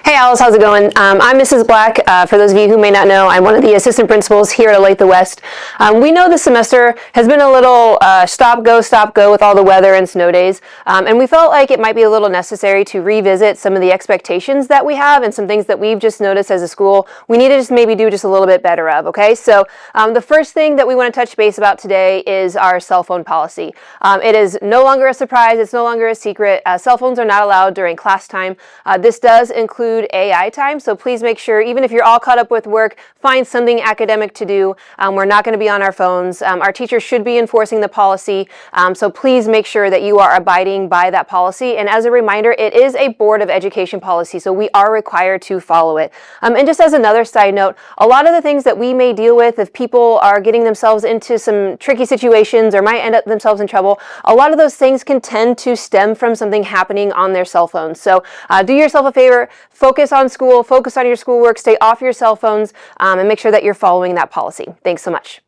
Hey Alice, how's it going? I'm Mrs. Black. For those of you who may not know, I'm one of the assistant principals here at Olathe West. We know this semester has been a little stop, go with all the weather and snow days, and we felt like it might be a little necessary to revisit some of the expectations that we have and some things that we've just noticed as a school we need to just maybe do just a little bit better of, okay? So the first thing that we want to touch base about today is our cell phone policy. It is no longer a surprise, it's no longer a secret. Cell phones are not allowed during class time. This does include AI time, so please make sure, even if you're all caught up with work, find something academic to do. We're not going to be on our phones. Our teachers should be enforcing the policy, so please make sure that you are abiding by that policy. And as a reminder, it is a Board of Education policy, so we are required to follow it. And just as another side note, a lot of the things that we may deal with if people are getting themselves into some tricky situations or might end up themselves in trouble, a lot of those things can tend to stem from something happening on their cell phones. So do yourself a favor, focus on school, focus on your schoolwork, stay off your cell phones, and make sure that you're following that policy. Thanks so much.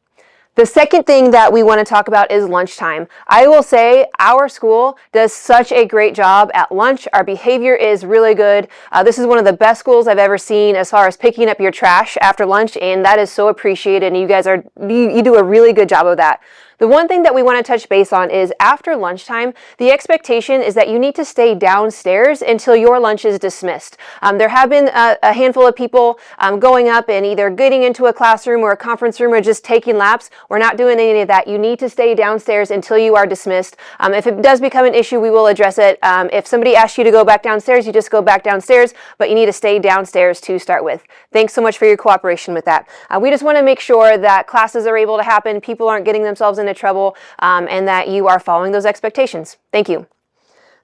The second thing that we want to talk about is lunchtime. I will say our school does such a great job at lunch. Our behavior is really good. This is one of the best schools I've ever seen as far as picking up your trash after lunch, and that is so appreciated, and you do a really good job of that. The one thing that we want to touch base on is after lunchtime, the expectation is that you need to stay downstairs until your lunch is dismissed. There have been a handful of people going up and either getting into a classroom or a conference room or just taking laps. We're not doing any of that. You need to stay downstairs until you are dismissed. If it does become an issue, we will address it. If somebody asks you to go back downstairs, you just go back downstairs, but you need to stay downstairs to start with. Thanks so much for your cooperation with that. We just want to make sure that classes are able to happen, people aren't getting themselves into trouble, and that you are following those expectations. Thank you.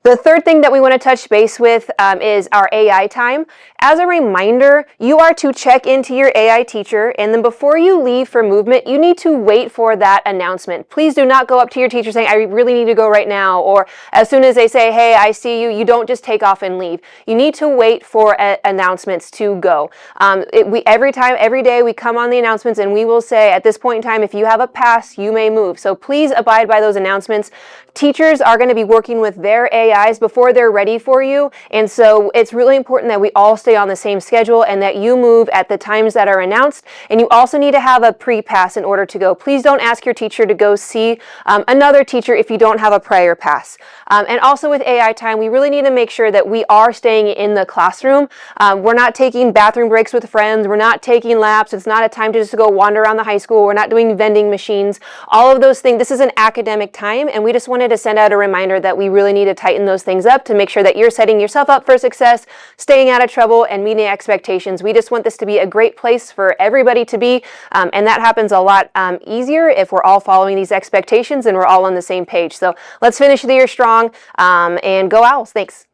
The third thing that we want to touch base with is our AI time. As a reminder, you are to check into your AI teacher, and then before you leave for movement, you need to wait for that announcement. Please do not go up to your teacher saying, I really need to go right now, or as soon as they say, hey, I see you, you don't just take off and leave. You need to wait for announcements to go. Every day we come on the announcements and we will say, at this point in time, if you have a pass, you may move. So please abide by those announcements. Teachers are going to be working with their AIs before they're ready for you, and so it's really important that we all stay on the same schedule and that you move at the times that are announced, and you also need to have a pre-pass in order to go. Please don't ask your teacher to go see another teacher if you don't have a prior pass. And also with AI time, we really need to make sure that we are staying in the classroom. We're not taking bathroom breaks with friends, we're not taking laps, it's not a time to just go wander around the high school, we're not doing vending machines, all of those things. This is an academic time, and we just wanted to send out a reminder that we really need to tighten those things up to make sure that you're setting yourself up for success, staying out of trouble, and meeting expectations. We just want this to be a great place for everybody to be, and that happens a lot easier if we're all following these expectations and we're all on the same page. So let's finish the year strong, and go Owls. Thanks.